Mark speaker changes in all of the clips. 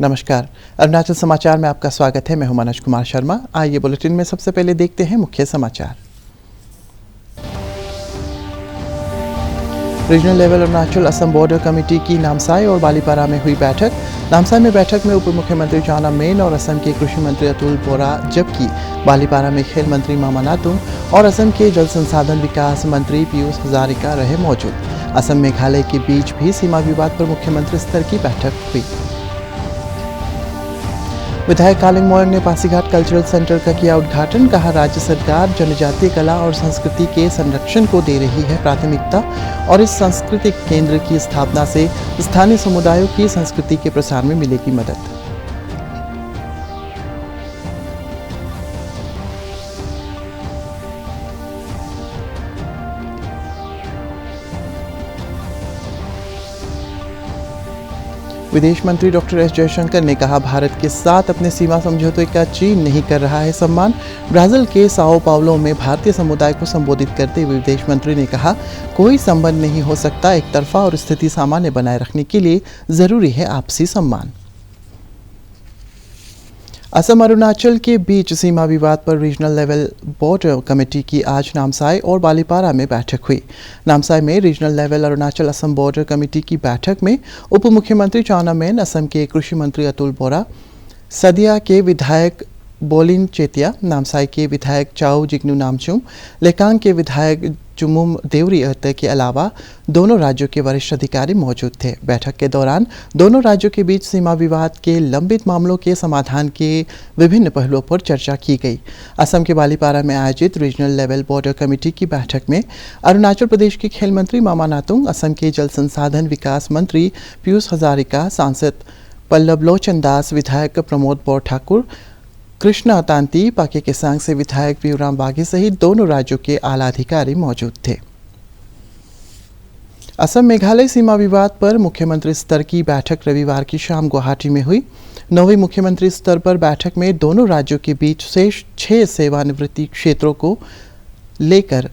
Speaker 1: नमस्कार, अरुणाचल समाचार में आपका स्वागत है। मैं हूं मनोज कुमार शर्मा। आइए बुलेटिन में सबसे पहले देखते हैं मुख्य समाचार। Regional level Arunachal Assam border committee की नामसाई और बालीपारा में हुई बैठक। नामसाई में बैठक में उप मुख्यमंत्री चाउना मेन और असम के कृषि मंत्री अतुल बोरा, जबकि बालीपारा में खेल मंत्री मामा नातुंग और असम के जल संसाधन विकास मंत्री पीयूष हजारिका रहे मौजूद। असम मेघालय के बीच भी सीमा विवाद पर मुख्यमंत्री स्तर की बैठक हुई। विधायक कालिंग मोयोंग ने पासीघाट कल्चरल सेंटर का किया उद्घाटन। कहा, राज्य सरकार जनजातीय कला और संस्कृति के संरक्षण को दे रही है प्राथमिकता और इस सांस्कृतिक केंद्र की स्थापना से स्थानीय समुदायों की संस्कृति के प्रसार में मिलेगी मदद। विदेश मंत्री डॉक्टर एस जयशंकर ने कहा, भारत के साथ अपने सीमा समझौते का चीन नहीं कर रहा है सम्मान। ब्राजील के साओ पाउलो में भारतीय समुदाय को संबोधित करते हुए विदेश मंत्री ने कहा, कोई संबंध नहीं हो सकता एक तरफा और स्थिति सामान्य बनाए रखने के लिए जरूरी है आपसी सम्मान। असम अरुणाचल के बीच सीमा विवाद पर रीजनल लेवल बॉर्डर कमेटी की आज नामसाई और बालीपारा में बैठक हुई। नामसाई में regional level Arunachal Assam border committee की बैठक में उप मुख्यमंत्री चाउना मेन, असम के कृषि मंत्री अतुल बोरा, सदिया के विधायक बोलिन चेतिया, नामसाई के विधायक चाउ जिग्नू नामचुम, लेकांग के विधायक चुमुम देवरी के अलावा दोनों राज्यों के वरिष्ठ अधिकारी मौजूद थे। बैठक के दौरान दोनों राज्यों के बीच सीमा विवाद के लंबित मामलों के समाधान के विभिन्न पहलुओं पर चर्चा की गई। असम के बालीपारा में आयोजित रीजनल लेवल बॉर्डर कमेटी की बैठक में अरुणाचल प्रदेश के खेल मंत्री मामा नातुंग, असम के जल संसाधन विकास मंत्री पीयूष हजारिका, सांसद पल्लव लोचन दास, विधायक प्रमोद बौर ठाकुर, कृष्णा तांती, पाके केसांग से विधायक व्यूराम बागी सहित दोनों राज्यों के आला अधिकारी मौजूद थे। असम मेघालय सीमा विवाद पर मुख्यमंत्री स्तर की बैठक रविवार की शाम गुवाहाटी में हुई। 9वीं मुख्यमंत्री स्तर पर बैठक में दोनों राज्यों के बीच शेष 6 सेवानिवृत्ति क्षेत्रों को लेकर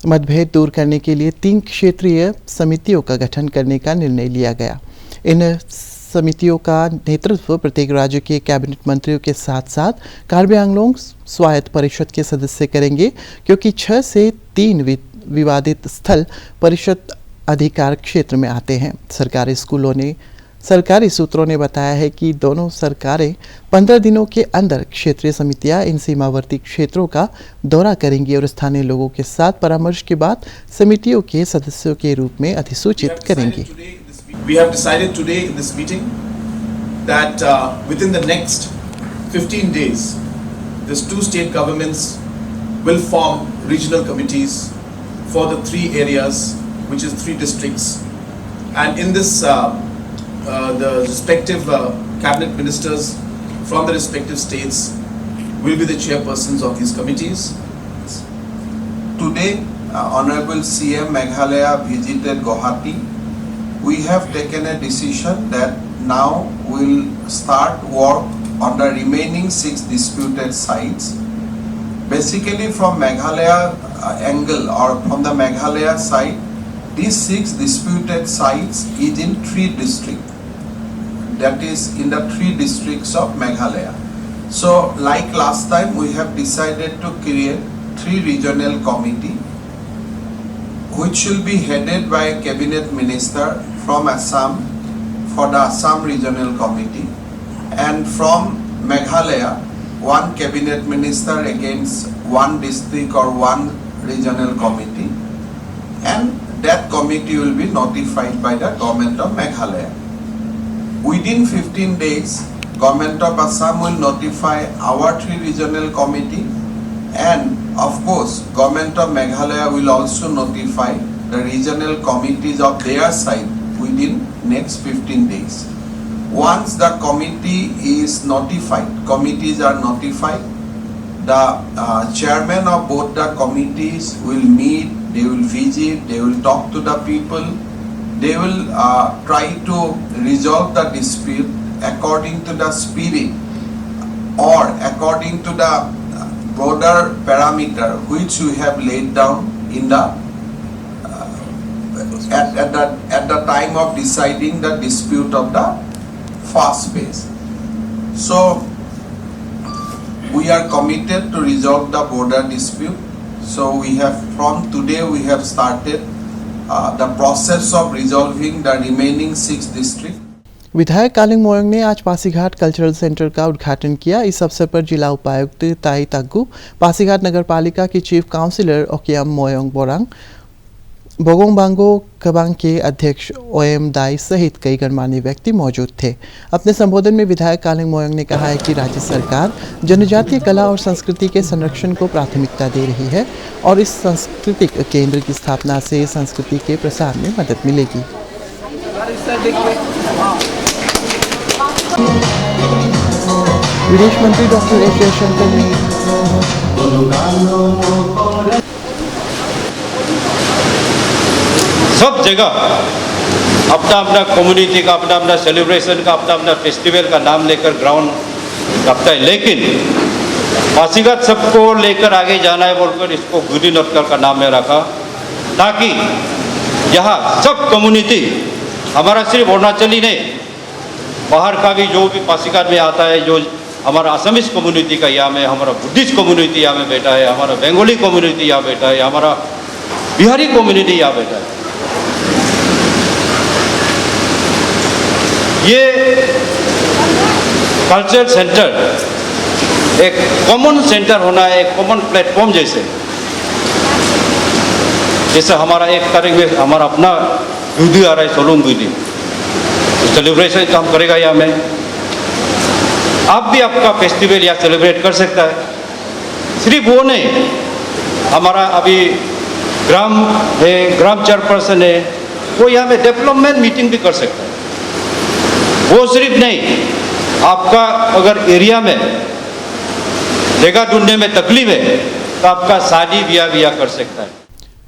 Speaker 1: मतभेद दूर करने के लिए 3 क्षेत्रीय समितियों का गठन करने का निर्णय लिया गया। इन समितियों का नेतृत्व प्रत्येक राज्य के कैबिनेट मंत्रियों के साथ साथ कार्बी आंगलोंग स्वायत्त परिषद के सदस्य करेंगे, क्योंकि 6 से 3 विवादित स्थल परिषद अधिकार क्षेत्र में आते हैं। सरकारी सूत्रों ने बताया है कि दोनों सरकारें 15 दिनों के अंदर क्षेत्रीय समितियां इन सीमावर्ती क्षेत्रों का दौरा करेंगी और स्थानीय लोगों के साथ परामर्श के बाद समितियों के सदस्यों के रूप में अधिसूचित करेंगी।
Speaker 2: We have decided today in this meeting that within the next 15 days, these 2 state governments will form regional committees for the 3 areas, which is 3 districts. And in this, the respective cabinet ministers from the respective states will be the chairpersons of these committees.
Speaker 3: Today, Honorable CM Meghalaya visited Guwahati. We have taken a decision that now we'll start work on the remaining 6 disputed sites. Basically from Meghalaya angle or from the Meghalaya side, these 6 disputed sites is in 3 districts. That is in the 3 districts of Meghalaya. So like last time, we have decided to create 3 regional committee, which will be headed by a cabinet minister from Assam for the Assam Regional Committee, and from Meghalaya 1 cabinet minister against 1 district or 1 regional committee, and that committee will be notified by the government of Meghalaya. Within 15 days, government of Assam will notify our 3 regional committee, and of course government of Meghalaya will also notify the regional committees of their side within next 15 days. Once the committee is notified, committees are notified, the chairman of both the committees will meet, they will visit, they will talk to the people, they will try to resolve the dispute according to the spirit or according to the broader parameter which we have laid down in the at the time of deciding the dispute of the first phase. So we are committed to resolve the border dispute. So we have, from today we have started the process of resolving the remaining 6 districts.
Speaker 1: विधायक कालिंग मोयोंग ने आज Pasighat cultural centre का उद्घाटन किया। इस अवसर पर जिला उपायुक्त ताई तागु, पासीघाट नगर पालिका की चीफ काउंसिलर ओकियाम मोयोंग बोरांग, बोगोंग बांगो कबांग के अध्यक्ष ओएम दाई सहित कई गणमान्य व्यक्ति मौजूद थे। अपने संबोधन में विधायक कालिंग मोयोंग ने कहा है कि राज्य सरकार जनजातीय कला और संस्कृति के संरक्षण को प्राथमिकता दे रही है और इस सांस्कृतिक केंद्र की स्थापना से संस्कृति के प्रसार में मदद मिलेगी। विदेश मंत्री डॉक्टर एस जयशंकर ने
Speaker 4: सब जगह अपना अपना कम्युनिटी का, अपना अपना सेलिब्रेशन का, अपना अपना फेस्टिवल का नाम लेकर ग्राउंड रखता है, लेकिन पासीघाट सबको लेकर आगे जाना है बोलकर इसको गुडी नटकर का नाम में रखा, ताकि यहाँ सब कम्युनिटी, हमारा सिर्फ अरुणाचली नहीं, बाहर का भी जो भी पासीघाट में आता है, जो हमारा असमीज कम्युनिटी का यहाँ में, हमारा बुद्धिस्ट कम्युनिटी यहाँ में बैठा है, हमारा बंगाली कम्युनिटी यहाँ बैठा है, हमारा बिहारी कम्युनिटी यहाँ बैठा है। ये कल्चरल सेंटर एक कॉमन सेंटर होना है, एक कॉमन प्लेटफॉर्म जैसे हमारा 1 तारीख में हमारा अपना गुदी आ रहा है, सोलुंग गुदी, सेलिब्रेशन काम करेगा यहाँ में। आप भी आपका फेस्टिवल यहाँ सेलिब्रेट कर सकता है। सिर्फ वो नहीं, हमारा अभी ग्राम है, ग्राम चेयरपर्सन है, वो यहाँ में डेवलपमेंट मीटिंग भी कर सकता है। वो सिर्फ नहीं, आपका अगर एरिया में जगह ढूंढने में तकलीफ है तो आपका शादी ब्याह कर सकता है।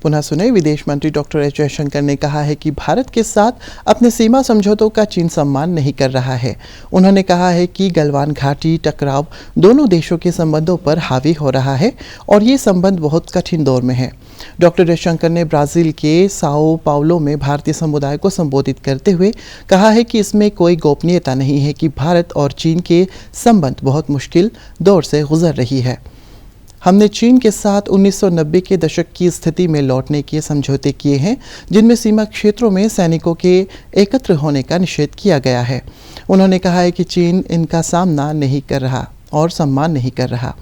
Speaker 1: पुनः सुने, विदेश मंत्री डॉक्टर एस जयशंकर ने कहा है कि भारत के साथ अपने सीमा समझौतों का चीन सम्मान नहीं कर रहा है। उन्होंने कहा है कि गलवान घाटी टकराव दोनों देशों के संबंधों पर हावी हो रहा है और ये संबंध बहुत कठिन दौर में है। डॉक्टर जयशंकर ने ब्राज़ील के साओ पाउलो में भारतीय समुदाय को संबोधित करते हुए कहा है कि इसमें कोई गोपनीयता नहीं है कि भारत और चीन के संबंध बहुत मुश्किल दौर से गुजर रही है। हमने चीन के साथ 1990 के दशक की स्थिति में लौटने के समझौते किए हैं, जिनमें सीमा क्षेत्रों में सैनिकों के एकत्र होने का निषेध किया गया है। उन्होंने कहा है कि चीन इनका सामना नहीं कर रहा और सम्मान नहीं कर रहा।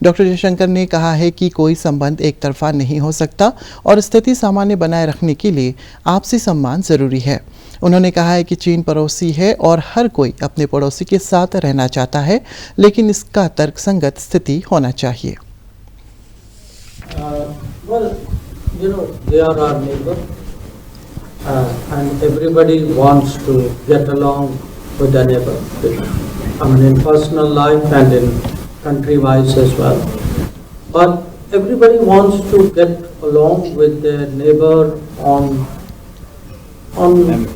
Speaker 1: डॉक्टर जयशंकर ने कहा है कि कोई संबंध एक तरफा नहीं हो सकता और स्थिति सामान्य बनाए रखने के लिए आपसी सम्मान जरूरी है। उन्होंने कहा है कि चीन पड़ोसी है और हर कोई अपने पड़ोसी के साथ रहना चाहता है, लेकिन इसका तर्कसंगत स्थिति होना चाहिए।
Speaker 5: Well, you know, they are our neighbor, and everybody wants to get along with their neighbor. I mean, in personal life and in country-wise as well. But everybody wants to get along with their neighbor on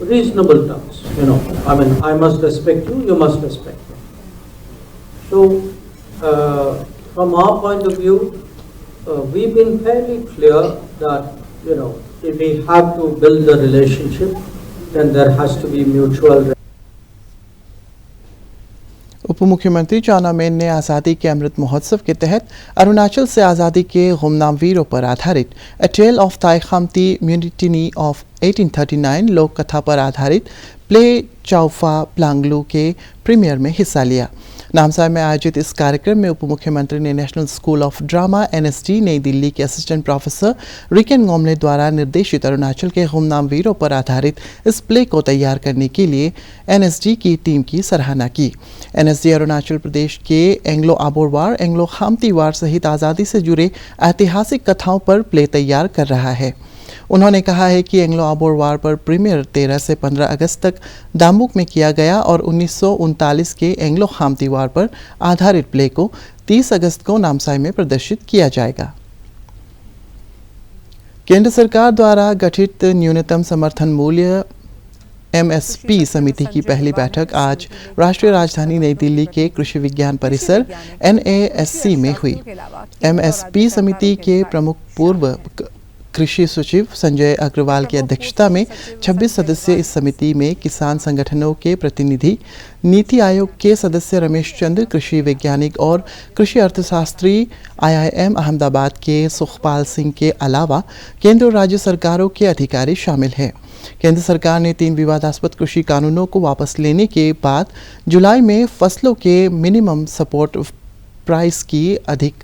Speaker 5: reasonable terms. You know, I mean, I must respect you, you must respect me. So, from our point of view, we've been fairly clear that, you know, if we have to build the relationship, then there has to be mutual.
Speaker 1: उप मुख्यमंत्री Chowna main ने आज़ादी के अमृत महोत्सव के तहत अरुणाचल से आज़ादी के गुमनाम वीरों पर आधारित ए टेल ऑफ ताई खामती म्यूनिटिनी ऑफ 1839 लोक कथा पर आधारित प्ले चाउफा प्लांगलू के प्रीमियर में हिस्सा लिया। नामसाई में आयोजित इस कार्यक्रम में उप मुख्यमंत्री ने national school of drama NSD नई दिल्ली के असिस्टेंट प्रोफेसर रिकेन गोमले द्वारा निर्देशित अरुणाचल के गुमनाम वीरों पर आधारित इस प्ले को तैयार करने के लिए NSD की टीम की सराहना की। NSD अरुणाचल प्रदेश के एंग्लो आबोर वार, एंग्लो खामती वार सहित आज़ादी से जुड़े ऐतिहासिक कथाओं पर प्ले तैयार कर रहा है। उन्होंने कहा है कि एंग्लो आबोर वार पर प्रीमियर 13 से 15 अगस्त तक दाम्बुक में किया गया और 1939 के एंग्लो खामती वार पर आधारित प्ले को 30 अगस्त को नामसाई में प्रदर्शित किया जाएगा। केंद्र सरकार द्वारा गठित न्यूनतम समर्थन मूल्य MSP समिति की पहली बैठक आज राष्ट्रीय राजधानी नई दिल्ली के कृषि विज्ञान परिसर NASC में हुई। MSP समिति के प्रमुख पूर्व कृषि सचिव संजय अग्रवाल की अध्यक्षता में 26 सदस्यीय इस समिति में किसान संगठनों के प्रतिनिधि, नीति आयोग के सदस्य रमेश चंद्र, कृषि वैज्ञानिक और कृषि अर्थशास्त्री IIM अहमदाबाद के सुखपाल सिंह के अलावा केंद्र और राज्य सरकारों के अधिकारी शामिल हैं। केंद्र सरकार ने 3 विवादास्पद कृषि कानूनों को वापस लेने के बाद जुलाई में फसलों के मिनिमम सपोर्ट प्राइस की अधिक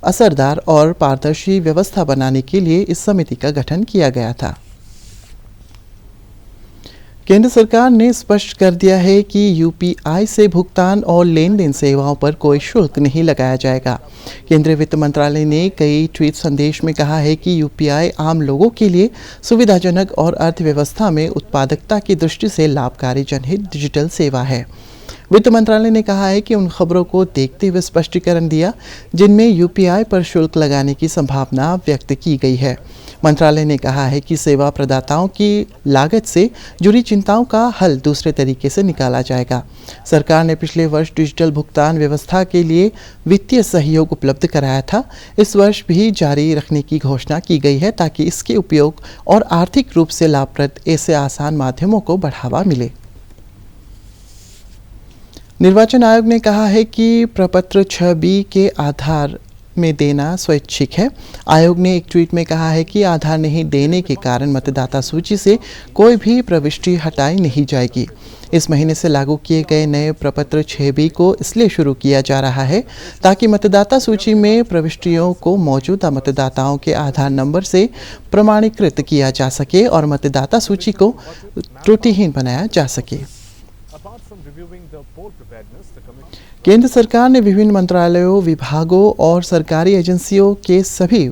Speaker 1: असरदार और पारदर्शी व्यवस्था बनाने के लिए इस समिति का गठन किया गया था। केंद्र सरकार ने स्पष्ट कर दिया है कि UPI से भुगतान और लेन देन सेवाओं पर कोई शुल्क नहीं लगाया जाएगा। केंद्रीय वित्त मंत्रालय ने कई ट्वीट संदेश में कहा है कि UPI आम लोगों के लिए सुविधाजनक और अर्थव्यवस्था में उत्पादकता की दृष्टि से लाभकारी जनहित डिजिटल सेवा है। वित्त मंत्रालय ने कहा है कि उन खबरों को देखते हुए स्पष्टीकरण दिया जिनमें UPI पर शुल्क लगाने की संभावना व्यक्त की गई है। मंत्रालय ने कहा है कि सेवा प्रदाताओं की लागत से जुड़ी चिंताओं का हल दूसरे तरीके से निकाला जाएगा। सरकार ने पिछले वर्ष डिजिटल भुगतान व्यवस्था के लिए वित्तीय सहयोग उपलब्ध कराया था। इस वर्ष भी जारी रखने की घोषणा की गई है ताकि इसके उपयोग और आर्थिक रूप से लाभप्रद ऐसे आसान माध्यमों को बढ़ावा मिले। निर्वाचन आयोग ने कहा है कि प्रपत्र 6B के आधार में देना स्वैच्छिक है। आयोग ने एक ट्वीट में कहा है कि आधार नहीं देने के कारण मतदाता सूची से कोई भी प्रविष्टि हटाई नहीं जाएगी। इस महीने से लागू किए गए नए प्रपत्र 6B को इसलिए शुरू किया जा रहा है ताकि मतदाता सूची में प्रविष्टियों को मौजूदा मतदाताओं के आधार नंबर से प्रमाणीकृत किया जा सके और मतदाता सूची को त्रुटिहीन बनाया जा सके। केंद्र सरकार ने विभिन्न मंत्रालयों, विभागों और सरकारी एजेंसियों के सभी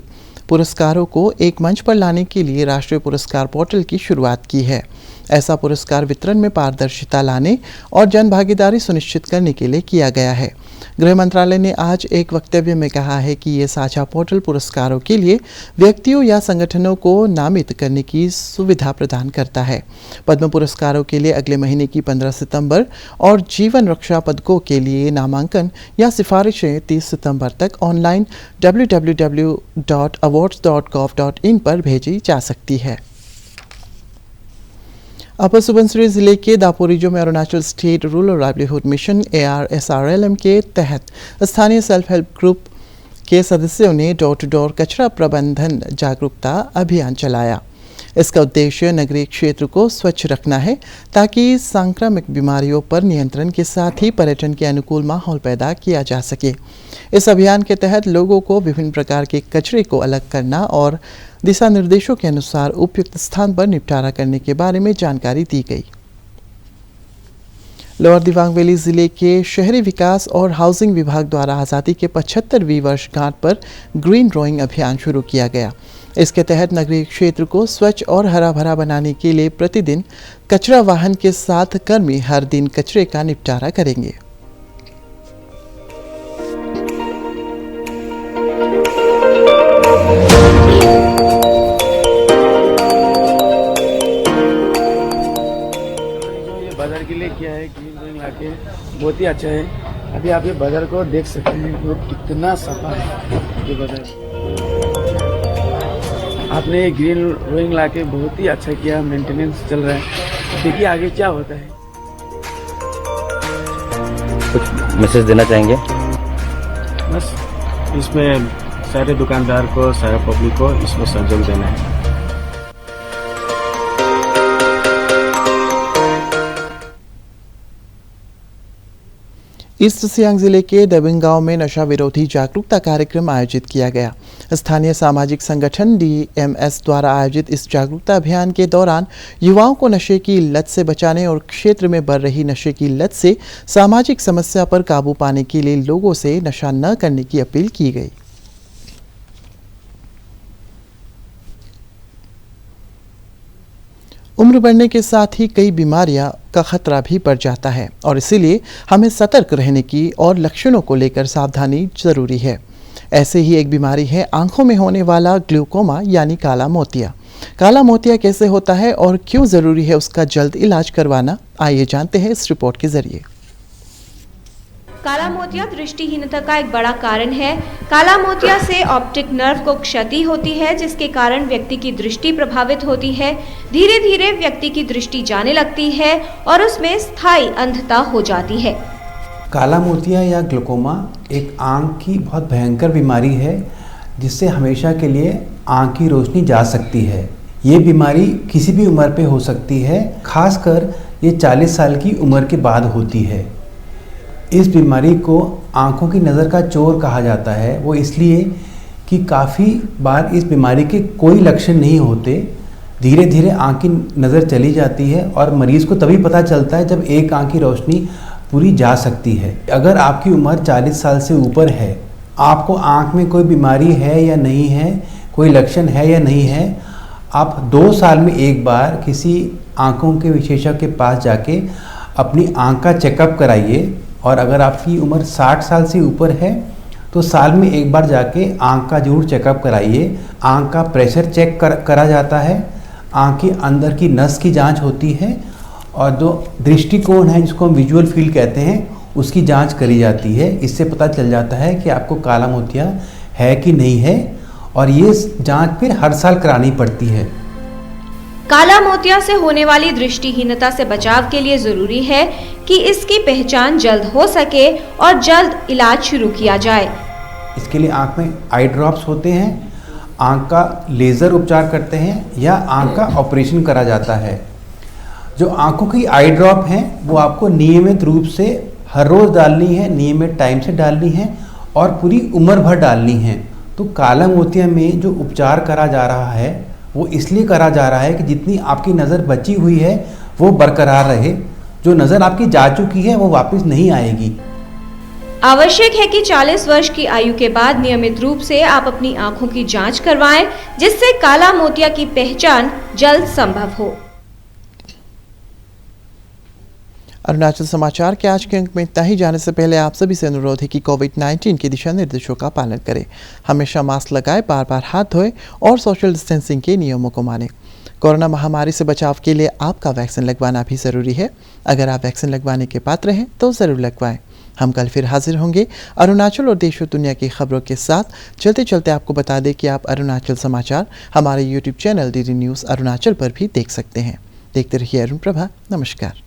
Speaker 1: पुरस्कारों को एक मंच पर लाने के लिए राष्ट्रीय पुरस्कार पोर्टल की शुरुआत की है। ऐसा पुरस्कार वितरण में पारदर्शिता लाने और जन भागीदारी सुनिश्चित करने के लिए किया गया है। गृह मंत्रालय ने आज एक वक्तव्य में कहा है कि ये साझा पोर्टल पुरस्कारों के लिए व्यक्तियों या संगठनों को नामित करने की सुविधा प्रदान करता है। पद्म पुरस्कारों के लिए अगले महीने की 15 सितंबर और जीवन रक्षा पदकों के लिए नामांकन या सिफारिशें 30 सितंबर तक ऑनलाइन www.awards.gov.in पर भेजी जा सकती है। अपर सुबनसिरी जिले के दापोरिजो में Arunachal state rural livelihood mission ARSRLM के तहत स्थानीय सेल्फ हेल्प ग्रुप के सदस्यों ने डोर टू डोर कचरा प्रबंधन जागरूकता अभियान चलाया। इसका उद्देश्य नगरीय क्षेत्र को स्वच्छ रखना है ताकि सांक्रामिक बीमारियों पर नियंत्रण के साथ ही पर्यटन के अनुकूल माहौल पैदा किया जा सके। इस अभियान के तहत लोगों को विभिन्न प्रकार के कचरे को अलग करना और दिशा निर्देशों के अनुसार उपयुक्त स्थान पर निपटारा करने के बारे में जानकारी दी गई। लोअर दिबांग वैली जिले के शहरी विकास और हाउसिंग विभाग द्वारा आज़ादी के 75वीं वर्षगांठ पर ग्रीन ड्राइंग अभियान शुरू किया गया। इसके तहत नगरीय क्षेत्र को स्वच्छ और हरा भरा बनाने के लिए प्रतिदिन कचरा वाहन के साथ कर्मी हर दिन कचरे का निपटारा करेंगे।
Speaker 6: बाजार के लिए किया है ग्रीन ड्राइंग लाके बहुत ही अच्छा है। अभी आप ये बाजार को देख सकते हैं वो कितना सफा है। ये बाजार आपने ये ग्रीन ड्राइंग लाके बहुत ही अच्छा किया, मेंटेनेंस चल रहा है। देखिए आगे क्या होता है।
Speaker 7: कुछ मैसेज देना चाहेंगे?
Speaker 6: बस इसमें सारे दुकानदार को, सारे पब्लिक को इसमें सहयोग देना है।
Speaker 1: ईस्ट सियांग जिले के दबिंग गांव में नशा विरोधी जागरूकता कार्यक्रम आयोजित किया गया। स्थानीय सामाजिक संगठन DMS द्वारा आयोजित इस जागरूकता अभियान के दौरान युवाओं को नशे की लत से बचाने और क्षेत्र में बढ़ रही नशे की लत से सामाजिक समस्या पर काबू पाने के लिए लोगों से नशा न करने की अपील की गई। उम्र बढ़ने के साथ ही कई बीमारियां का खतरा भी बढ़ जाता है और इसीलिए हमें सतर्क रहने की और लक्षणों को लेकर सावधानी जरूरी है। ऐसे ही एक बीमारी है आंखों में होने वाला ग्लूकोमा यानी काला मोतिया। काला मोतिया कैसे होता है और क्यों जरूरी है उसका जल्द इलाज करवाना, आइए जानते हैं इस रिपोर्ट के जरिए।
Speaker 8: काला मोतिया दृष्टिहीनता का एक बड़ा कारण है। काला मोतिया से ऑप्टिक नर्व को क्षति होती है, जिसके कारण व्यक्ति की दृष्टि प्रभावित होती है। धीरे धीरे व्यक्ति की दृष्टि जाने लगती है और उसमें स्थायी अंधता हो जाती है।
Speaker 9: काला मोतिया या ग्लूकोमा एक आंख की बहुत भयंकर बीमारी है, जिससे हमेशा के लिए आंख की रोशनी जा सकती है। ये बीमारी किसी भी उम्र पे हो सकती है, खासकर ये 40 साल की उम्र के बाद होती है। इस बीमारी को आँखों की नज़र का चोर कहा जाता है। वो इसलिए कि काफ़ी बार इस बीमारी के कोई लक्षण नहीं होते, धीरे धीरे आँख की नज़र चली जाती है और मरीज़ को तभी पता चलता है जब एक आँख की रोशनी पूरी जा सकती है। अगर आपकी उम्र 40 साल से ऊपर है, आपको आँख में कोई बीमारी है या नहीं है, कोई लक्षण है या नहीं है, आप 2 साल में एक बार किसी आँखों के विशेषज्ञ के पास जाके अपनी आँख का चेकअप कराइए। और अगर आपकी उम्र 60 साल से ऊपर है तो साल में एक बार जाके आँख का जरूर चेकअप कराइए। आँख का प्रेशर चेक करा जाता है, आँख के अंदर की नस की जांच होती है और जो दृष्टिकोण है, जिसको हम विजुअल फील्ड कहते हैं, उसकी जांच करी जाती है। इससे पता चल जाता है कि आपको काला मोतिया है कि नहीं है, और ये जांच फिर हर साल करानी पड़ती है।
Speaker 8: काला मोतिया से होने वाली दृष्टिहीनता से बचाव के लिए जरूरी है कि इसकी पहचान जल्द हो सके और जल्द इलाज शुरू किया जाए।
Speaker 9: इसके लिए आंख में आई ड्रॉप्स होते हैं, आंख का लेज़र उपचार करते हैं या आंख का ऑपरेशन करा जाता है। जो आंखों की आई ड्रॉप हैं वो आपको नियमित रूप से हर रोज़ डालनी है, नियमित टाइम से डालनी है और पूरी उम्र भर डालनी है। तो काला मोतिया में जो उपचार करा जा रहा है वो इसलिए करा जा रहा है कि जितनी आपकी नज़र बची हुई है वो बरकरार रहे। जो नज़र आपकी जा चुकी है वो वापस नहीं आएगी।
Speaker 8: आवश्यक है कि 40 वर्ष की आयु के बाद नियमित रूप से आप अपनी आंखों की जांच करवाएं, जिससे काला मोतिया की पहचान जल्द संभव हो।
Speaker 1: अरुणाचल समाचार के आज के अंक में इतना ही। जाने से पहले आप सभी से अनुरोध है कि कोविड-19 के दिशा निर्देशों का पालन करें, हमेशा मास्क लगाएं, बार बार हाथ धोएं और सोशल डिस्टेंसिंग के नियमों को मानें। कोरोना महामारी से बचाव के लिए आपका वैक्सीन लगवाना भी ज़रूरी है। अगर आप वैक्सीन लगवाने के पात्र हैं तो ज़रूर लगवाएं। हम कल फिर हाजिर होंगे अरुणाचल और देश और दुनिया की खबरों के साथ। चलते चलते आपको बता दें कि आप अरुणाचल समाचार हमारे YouTube channel DD news Arunachal पर भी देख सकते हैं। देखते रहिए अरुण प्रभा। नमस्कार।